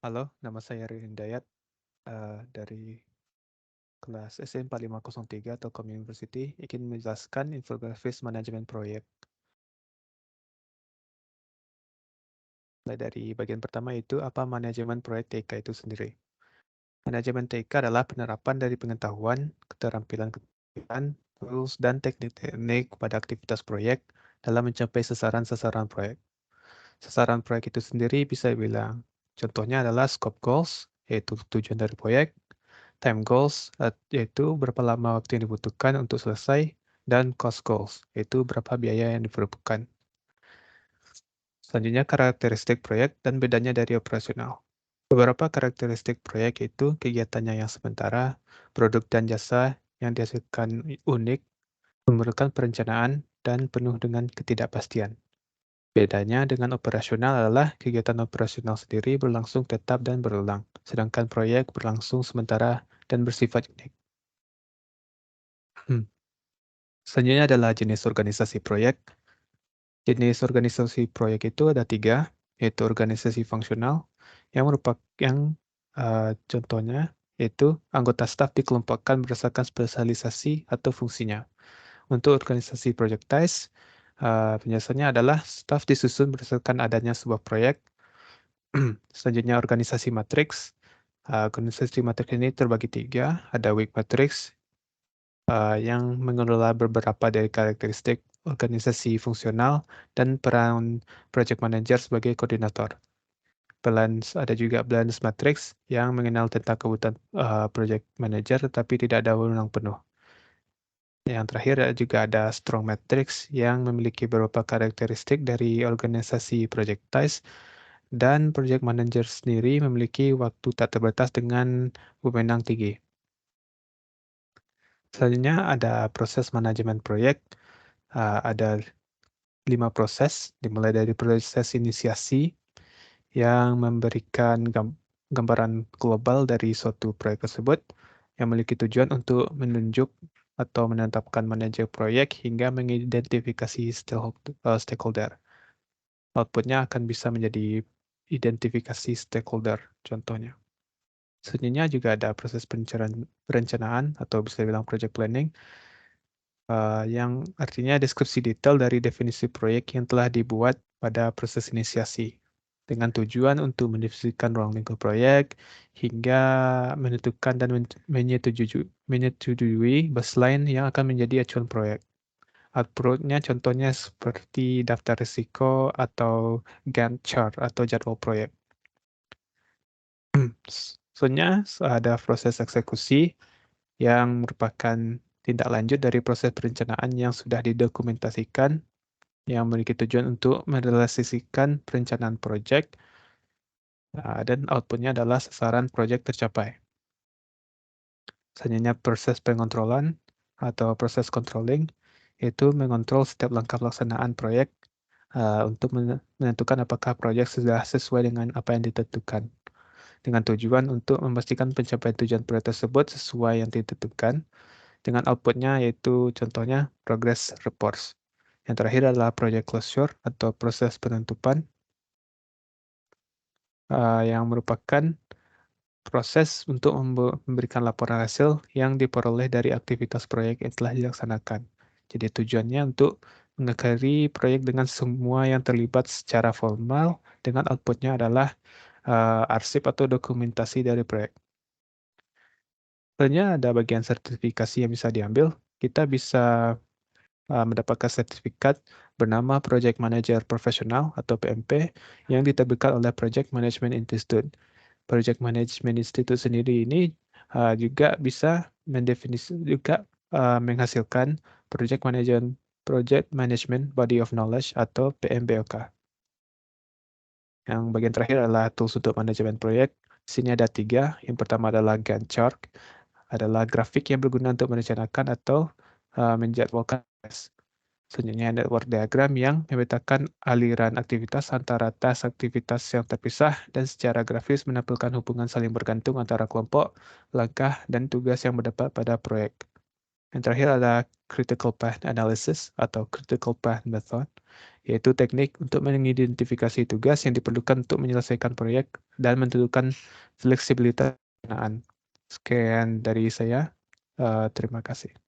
Halo, nama saya Ririn Dayat dari kelas SN 4503 Telkom University ingin menjelaskan infografis manajemen proyek. Mulai dari bagian pertama itu apa manajemen proyek TK itu sendiri. Manajemen TK adalah penerapan dari pengetahuan, keterampilan, tools, dan teknik-teknik pada aktivitas proyek dalam mencapai sasaran-sasaran proyek. Sasaran proyek itu sendiri bisa dibilang, contohnya adalah scope goals, yaitu tujuan dari proyek, time goals, yaitu berapa lama waktu yang dibutuhkan untuk selesai, dan cost goals, yaitu berapa biaya yang diperlukan. Selanjutnya, karakteristik proyek dan bedanya dari operasional. Beberapa karakteristik proyek yaitu kegiatannya yang sementara, produk dan jasa yang dihasilkan unik, memerlukan perencanaan, dan penuh dengan ketidakpastian. Bedanya dengan operasional adalah kegiatan operasional sendiri berlangsung tetap dan berulang, sedangkan proyek berlangsung sementara dan bersifat unik. Hmm. Selanjutnya adalah jenis organisasi proyek. Jenis organisasi proyek itu ada 3, yaitu organisasi fungsional, yang contohnya yaitu anggota staf dikelompokkan berdasarkan spesialisasi atau fungsinya. Untuk organisasi projectize, penjelasannya adalah staf disusun berdasarkan adanya sebuah proyek. Selanjutnya organisasi matriks. Organisasi matriks ini terbagi 3, ada weak matrix, yang mengelola beberapa dari karakteristik organisasi fungsional dan peran project manager sebagai koordinator. Ada juga balance matrix yang mengenal tentang kebutuhan project manager tetapi tidak ada wewenang penuh. Yang terakhir juga ada strong matrix yang memiliki beberapa karakteristik dari organisasi projectize dan project manager sendiri memiliki waktu tak terbatas dengan wewenang tinggi. Selanjutnya ada proses manajemen proyek. Ada 5 proses, dimulai dari proses inisiasi yang memberikan gambaran global dari suatu proyek tersebut, yang memiliki tujuan untuk menunjuk atau menetapkan manajer proyek hingga mengidentifikasi stakeholder. Outputnya akan bisa menjadi identifikasi stakeholder, contohnya. Selanjutnya juga ada proses perencanaan atau bisa dibilang project planning, yang artinya deskripsi detail dari definisi proyek yang telah dibuat pada proses inisiasi, dengan tujuan untuk mendefinisikan ruang lingkup proyek hingga menentukan dan menyetujui baseline yang akan menjadi acuan proyek. Output-nya contohnya seperti daftar risiko atau Gantt chart atau jadwal proyek. Selanjutnya ada proses eksekusi yang merupakan tindak lanjut dari proses perencanaan yang sudah didokumentasikan, yang memiliki tujuan untuk merealisasikan perencanaan proyek, dan outputnya adalah sasaran proyek tercapai. Selanjutnya proses pengontrolan atau proses controlling, yaitu mengontrol setiap langkah pelaksanaan proyek untuk menentukan apakah proyek sudah sesuai dengan apa yang ditentukan, dengan tujuan untuk memastikan pencapaian tujuan proyek tersebut sesuai yang ditentukan, dengan outputnya yaitu contohnya progress reports. Yang terakhir adalah project closure atau proses penutupan, yang merupakan proses untuk memberikan laporan hasil yang diperoleh dari aktivitas proyek yang telah dilaksanakan. Jadi tujuannya untuk mengakhiri proyek dengan semua yang terlibat secara formal, dengan outputnya adalah arsip atau dokumentasi dari proyek. Selanjutnya ada bagian sertifikasi yang bisa diambil. Kita bisa mendapatkan sertifikat bernama Project Manager Profesional atau PMP yang diterbitkan oleh Project Management Institute. Project Management Institute sendiri ini juga bisa menghasilkan Project Management Body of Knowledge atau PMBOK. Yang bagian terakhir adalah tools untuk manajemen proyek. Di sini ada 3. Yang pertama adalah Gantt chart, adalah grafik yang berguna untuk merencanakan atau menjadwalkan. Selanjutnya network diagram yang memetakan aliran aktivitas antara task aktivitas yang terpisah dan secara grafis menampilkan hubungan saling bergantung antara kelompok, langkah, dan tugas yang berdapat pada proyek. Yang terakhir adalah critical path analysis atau critical path method, yaitu teknik untuk mengidentifikasi tugas yang diperlukan untuk menyelesaikan proyek dan menentukan fleksibilitas penggunaan. Sekian dari saya. Terima kasih.